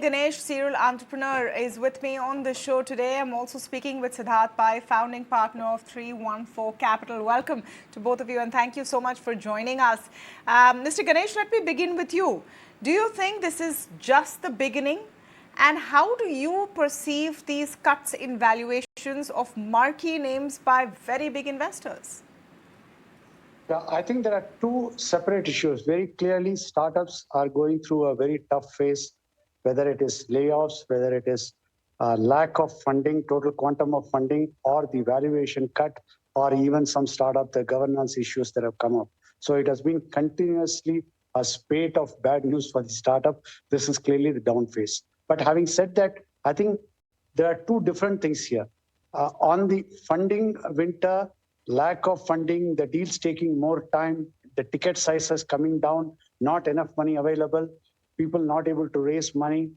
Ganesh, serial entrepreneur, is with me on the show today. I'm also speaking with Siddharth Pai, founding partner of 314 Capital. Welcome to both of you, and thank you so much for joining us. Mr. Ganesh, let me begin with you. Do you think this is just the beginning? And how do you perceive these cuts in valuations of marquee names by very big investors? Yeah, I think there are two separate issues. Very clearly, startups are going through a very tough phase, whether it is layoffs, whether it is lack of funding, total quantum of funding, or the valuation cut, or even some startup, the governance issues that have come up. So it has been continuously a spate of bad news for the startup. This is clearly the down phase. But having said that, I think there are two different things here. On the funding winter, lack of funding, the deals taking more time, the ticket sizes coming down, not enough money available, people not able to raise money.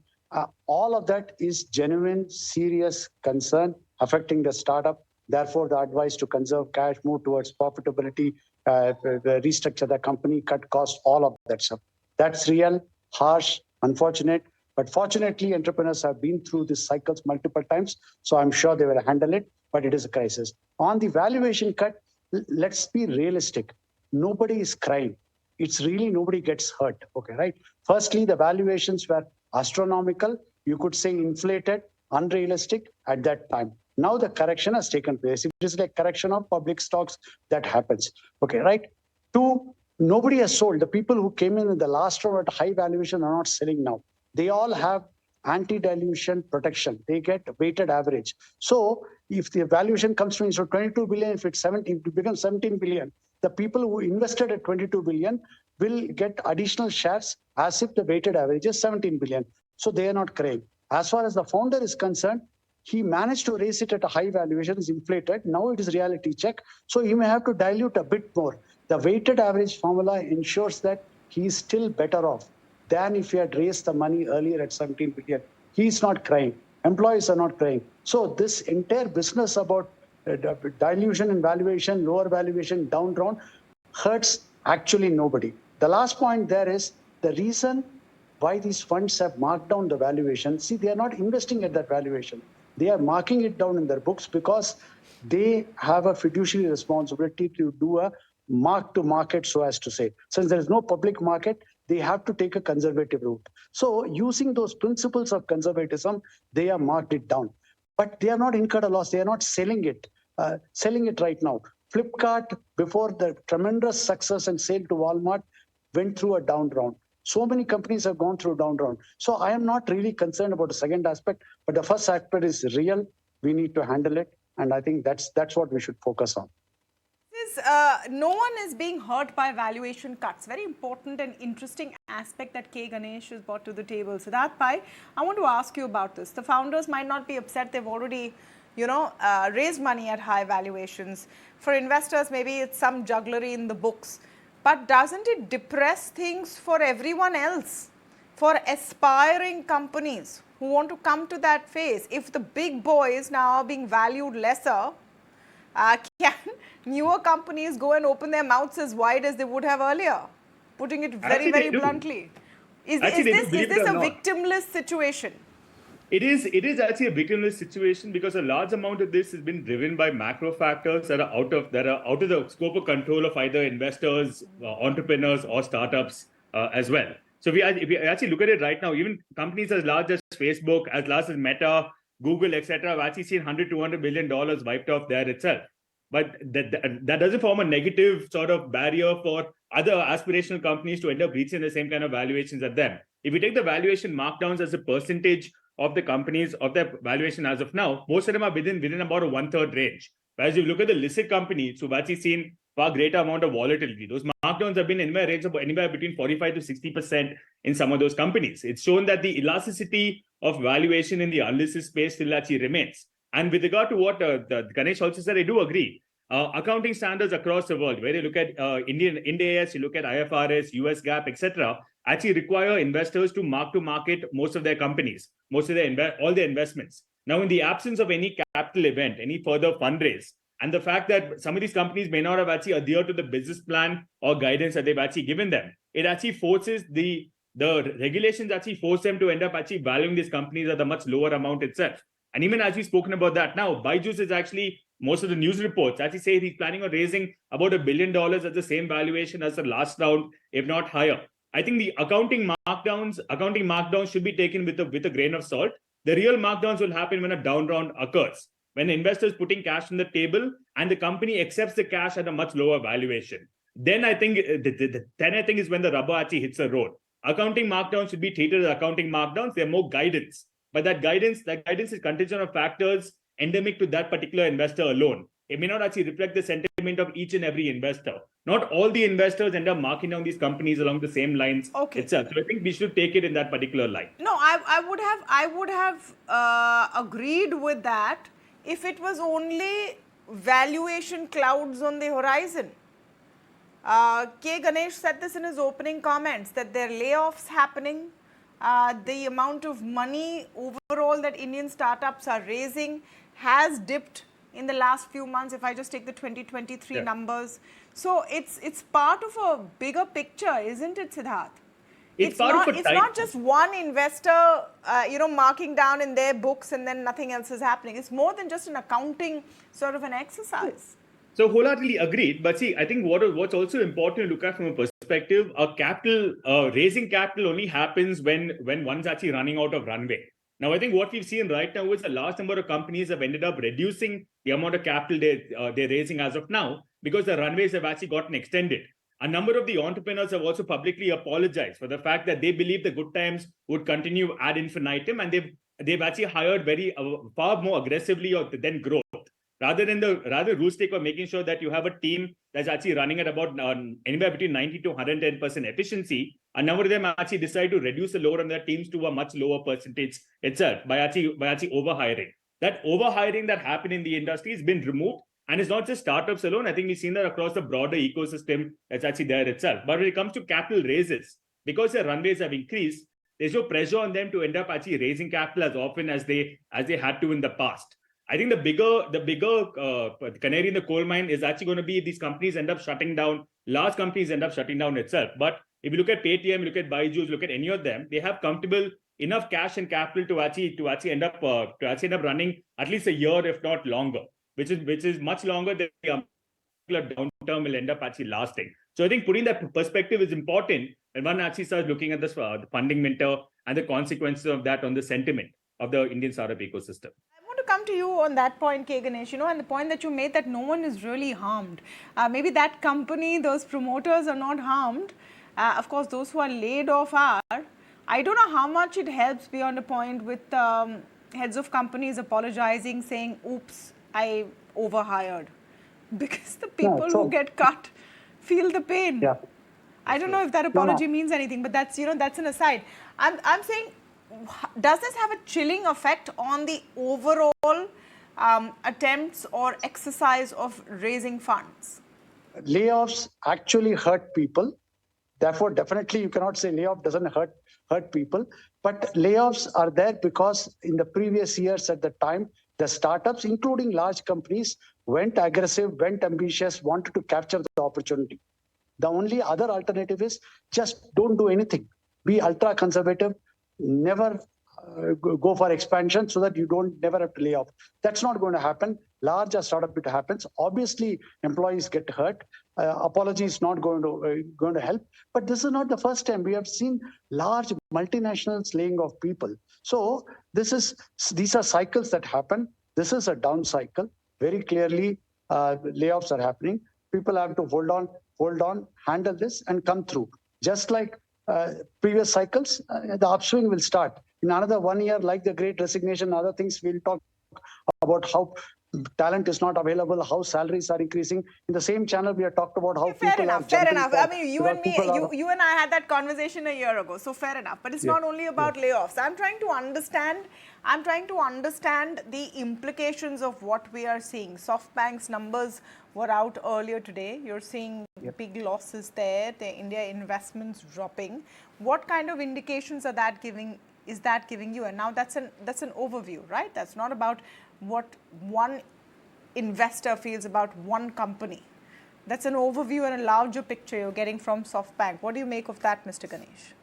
All of that is genuine, serious concern affecting the startup. Therefore, the advice to conserve cash, move towards profitability, restructure the company, cut costs, all of that stuff. That's real, harsh, unfortunate. But fortunately, entrepreneurs have been through these cycles multiple times, so I'm sure they will handle it, but it is a crisis. On the valuation cut, let's be realistic. Nobody is crying. It's really nobody gets hurt, okay, right? Firstly, the valuations were astronomical. You could say inflated, unrealistic at that time. Now the correction has taken place. It is like correction of public stocks that happens, okay, right? Two, nobody has sold. The people who came in the last round at high valuation are not selling now. They all have anti-dilution protection. They get weighted average. So if the valuation comes to instead of 22 billion, if it's 17, it becomes 17 billion. The people who invested at 22 billion will get additional shares as if the weighted average is 17 billion. So they are not crying. As far as the founder is concerned, he managed to raise it at a high valuation, is inflated. Now it is reality check. So he may have to dilute a bit more. The weighted average formula ensures that he is still better off than if he had raised the money earlier at 17 billion. He's not crying. Employees are not crying. So this entire business about dilution in valuation, lower valuation, down round, hurts actually nobody. The last point there is the reason why these funds have marked down the valuation. See, they are not investing at that valuation. They are marking it down in their books because they have a fiduciary responsibility to do a mark to market, so as to say. Since there is no public market, they have to take a conservative route. So using those principles of conservatism, they have marked it down. But they have not incurred a loss. They are not selling it right now. Flipkart, before the tremendous success and sale to Walmart, went through a down round. So many companies have gone through down round. So I am not really concerned about the second aspect, but the first aspect is real. We need to handle it. And I think that's what we should focus on. No one is being hurt by valuation cuts. Very important and interesting aspect that K Ganesh has brought to the table. Siddharth Pai, I want to ask you about this. The founders might not be upset. They've already, raised money at high valuations. For investors, maybe it's some jugglery in the books. But doesn't it depress things for everyone else? For aspiring companies who want to come to that phase? If the big boys now are being valued lesser, can newer companies go and open their mouths as wide as they would have earlier? Putting it very, very bluntly. Is this a victimless situation? It is actually a victimless situation because a large amount of this has been driven by macro factors that are out of the scope of control of either investors, entrepreneurs, or startups as well. So if we actually look at it right now, even companies as large as Facebook, as large as Meta, Google, etc., have actually seen $100-200 billion wiped off there itself. But that doesn't form a negative sort of barrier for other aspirational companies to end up reaching the same kind of valuations as them. If we take the valuation markdowns as a percentage of the companies of their valuation as of now, most of them are within about a 1/3 range. Whereas if you look at the listed companies who've actually seen far greater amount of volatility, those markdowns have been anywhere between 45 to 60% in some of those companies. It's shown that the elasticity of valuation in the unlisted space still actually remains. And with regard to what Ganesh also said, I do agree. Accounting standards across the world, where you look at Ind AS, you look at IFRS, US GAAP, etc., actually require investors to market most of their companies, all their investments. Now, in the absence of any capital event, any further fundraise, and the fact that some of these companies may not have actually adhered to the business plan or guidance that they've actually given them, it actually forces the the regulations actually force them to end up actually valuing these companies at a much lower amount itself. And even as we've spoken about that now, Byju's is actually, most of the news reports actually say he's planning on raising about $1 billion at the same valuation as the last round, if not higher. I think the accounting markdowns should be taken with a grain of salt. The real markdowns will happen when a down round occurs, when the investor is putting cash on the table and the company accepts the cash at a much lower valuation. Then I think is when the rubber actually hits the road. Accounting markdowns should be treated as accounting markdowns. They're more guidance, but that guidance is contingent on factors endemic to that particular investor alone. It may not actually reflect the sentiment of each and every investor. Not all the investors end up marking down these companies along the same lines itself. So I think we should take it in that particular line. No, I would have agreed with that if it was only valuation clouds on the horizon. K Ganesh said this in his opening comments, that there are layoffs happening. The amount of money overall that Indian startups are raising has dipped in the last few months, if I just take the 2023 numbers. So it's part of a bigger picture, isn't it, Siddharth? It's not just one investor, marking down in their books and then nothing else is happening. It's more than just an accounting sort of an exercise. So wholeheartedly agreed. But see, I think what's also important to look at from a perspective, raising capital only happens when one's actually running out of runway. Now, I think what we've seen right now is a large number of companies have ended up reducing the amount of capital they're raising as of now, because the runways have actually gotten extended. A number of the entrepreneurs have also publicly apologized for the fact that they believe the good times would continue ad infinitum, and they've actually hired far more aggressively than growth. Rather rules take of making sure that you have a team that's actually running at about anywhere between 90 to 110% efficiency. A number of them actually decide to reduce the load on their teams to a much lower percentage itself by actually overhiring. That overhiring that happened in the industry has been removed. And it's not just startups alone. I think we've seen that across the broader ecosystem that's actually there itself. But when it comes to capital raises, because their runways have increased, there's no pressure on them to end up actually raising capital as often as they had to in the past. I think the bigger canary in the coal mine is actually going to be these companies end up shutting down. Large companies end up shutting down itself. But if you look at Paytm, look at Byju's, look at any of them, they have comfortable enough cash and capital to actually end up running at least a year, if not longer, which is much longer than the downturn will end up actually lasting. So I think putting that perspective is important when one actually starts looking at this the funding winter and the consequences of that on the sentiment of the Indian startup ecosystem. To come to you on that point, K Ganesh, and the point that you made that no one is really harmed. Maybe that company, those promoters are not harmed. Of course, those who are laid off are. I don't know how much it helps beyond a point with heads of companies apologizing, saying, oops, I overhired. Because the people who get cut feel the pain. Yeah. I don't know if that apology means anything, but that's an aside. I'm saying, does this have a chilling effect on the overall attempts or exercise of raising funds? Layoffs actually hurt people. Therefore, definitely you cannot say layoff doesn't hurt people. But layoffs are there because in the previous years at the time, the startups, including large companies, went aggressive, went ambitious, wanted to capture the opportunity. The only other alternative is just don't do anything. Be ultra conservative. Never go for expansion so that you never have to lay off. That's not going to happen. Large or startup, it happens. Obviously, employees get hurt. Apology is not going to help. But this is not the first time. We have seen large multinationals laying off people. So these are cycles that happen. This is a down cycle. Very clearly, layoffs are happening. People have to hold on, handle this, and come through. Just like previous cycles, the upswing will start. In another 1 year, like the Great Resignation, other things, we'll talk about how talent is not available, how salaries are increasing. In the same channel, we have talked about how people are Fair enough. I mean, you and I had that conversation a year ago, so fair enough. But it's not only about layoffs. I'm trying to understand the implications of what we are seeing. SoftBank's numbers were out earlier today. You're seeing big losses there. The India investments dropping. What kind of indications is that giving you? And now that's an overview, right? That's not about what one investor feels about one company. That's an overview and a larger picture you're getting from SoftBank. What do you make of that, Mr. Ganesh?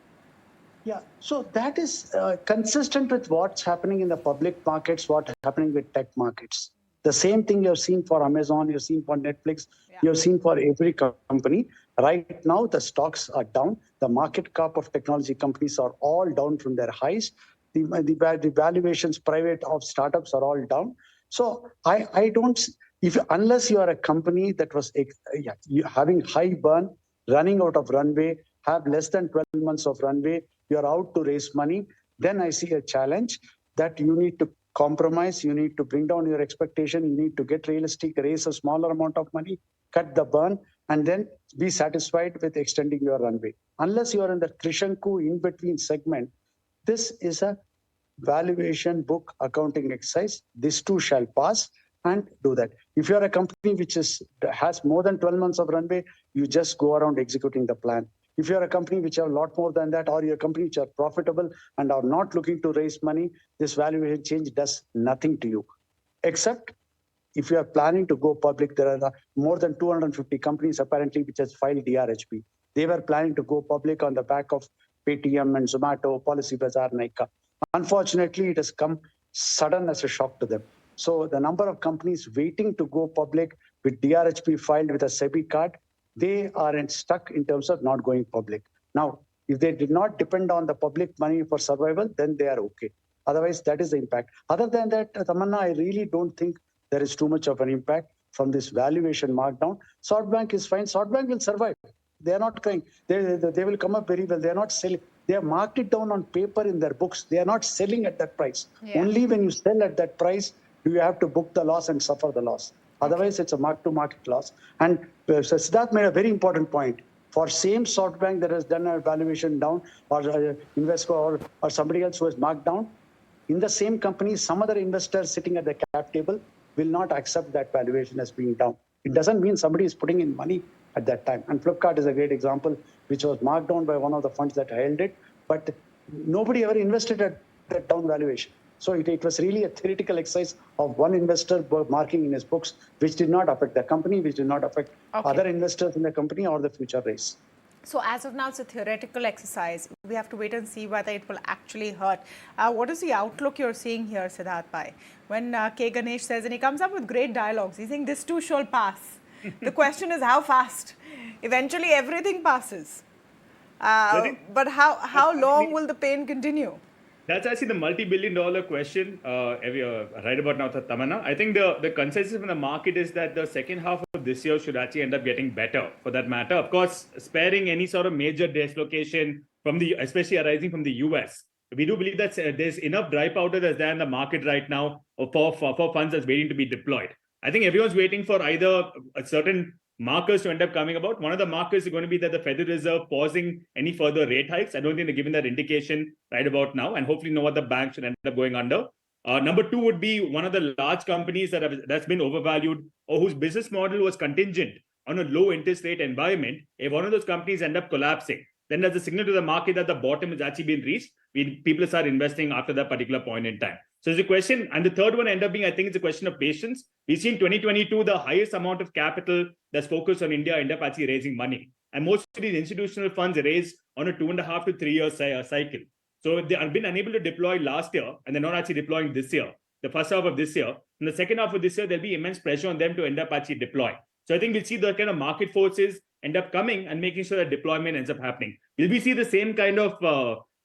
Yeah, so that is consistent with what's happening in the public markets, what's happening with tech markets. The same thing you've seen for Amazon, you've seen for Netflix, you've seen for every company. Right now, the stocks are down. The market cap of technology companies are all down from their highs. The valuations private of startups are all down. So I don't, if unless you are a company that was having high burn, running out of runway, have less than 12 months of runway, you're out to raise money, then I see a challenge that you need to compromise, you need to bring down your expectation, you need to get realistic, raise a smaller amount of money, cut the burn, and then be satisfied with extending your runway. Unless you are in the Trishanku in-between segment, this is a valuation book accounting exercise. This too shall pass and do that. If you are a company which has more than 12 months of runway, you just go around executing the plan. If you are a company which have a lot more than that, or you're a company which are profitable and are not looking to raise money, this valuation change does nothing to you. Except if you are planning to go public, there are more than 250 companies apparently which has filed DRHP. They were planning to go public on the back of Paytm and Zomato, Policybazaar, Nykaa. Unfortunately, it has come sudden as a shock to them. So the number of companies waiting to go public with DRHP filed with a SEBI card, they are stuck in terms of not going public. Now, if they did not depend on the public money for survival, then they are okay. Otherwise, that is the impact. Other than that, Tamanna, I really don't think there is too much of an impact from this valuation markdown. SoftBank is fine. SoftBank will survive. They are not crying. They will come up very well. They are not selling. They have marked it down on paper in their books. They are not selling at that price. Yeah. Only when you sell at that price do you have to book the loss and suffer the loss. Otherwise, it's a mark-to-market loss. And Siddharth made a very important point. For same SoftBank that has done a valuation down, or Invesco or somebody else who has marked down, in the same company, some other investor sitting at the cap table will not accept that valuation as being down. It doesn't mean somebody is putting in money at that time. And Flipkart is a great example, which was marked down by one of the funds that held it, but nobody ever invested at that down valuation. So it was really a theoretical exercise of one investor marking in his books, which did not affect the company, which did not affect other investors in the company or the future race. So as of now, it's a theoretical exercise. We have to wait and see whether it will actually hurt. What is the outlook you're seeing here, Siddharth Pai? When K Ganesh says, and he comes up with great dialogues, he's saying this too shall pass. The question is how fast? Eventually everything passes. But how long will the pain continue? That's actually the multi-billion-dollar question right about now, Tamanna. I think the consensus from the market is that the second half of this year should actually end up getting better, for that matter. Of course, sparing any sort of major dislocation especially arising from the US. We do believe that there's enough dry powder that's there in the market right now for funds that's waiting to be deployed. I think everyone's waiting for either a certain markers to end up coming about. One of the markers is going to be that the Federal Reserve pausing any further rate hikes. I don't think they're giving that indication right about now, and hopefully no other bank should end up going under. Number two would be one of the large companies that's been overvalued or whose business model was contingent on a low interest rate environment. If one of those companies end up collapsing, then there's a signal to the market that the bottom has actually been reached. People start investing after that particular point in time. So it's a question, and the third one end up being, I think it's a question of patience. We've seen 2022, the highest amount of capital that's focused on India end up actually raising money. And most of these institutional funds raise on a 2.5 to 3 year cycle. So they have been unable to deploy last year, and they're not actually deploying this year, the first half of this year. In the second half of this year, there'll be immense pressure on them to end up actually deploying. So I think we'll see the kind of market forces end up coming and making sure that deployment ends up happening. Will we see the same kind of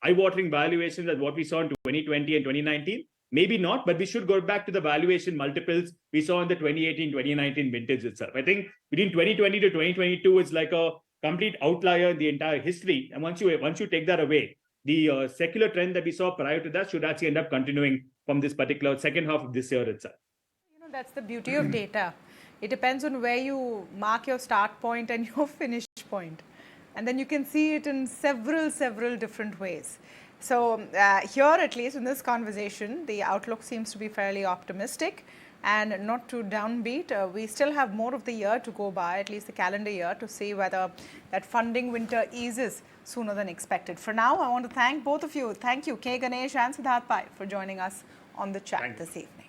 eye-watering valuations as what we saw in 2020 and 2019? Maybe not, but we should go back to the valuation multiples we saw in the 2018-2019 vintage itself. I think between 2020 to 2022, it's like a complete outlier in the entire history. And once you take that away, the secular trend that we saw prior to that should actually end up continuing from this particular second half of this year itself. That's the beauty of data. It depends on where you mark your start point and your finish point. And then you can see it in several different ways. So here, at least in this conversation, the outlook seems to be fairly optimistic and not too downbeat. We still have more of the year to go by, at least the calendar year, to see whether that funding winter eases sooner than expected. For now, I want to thank both of you. Thank you, K Ganesh and Siddharth Pai, for joining us on the chat this evening.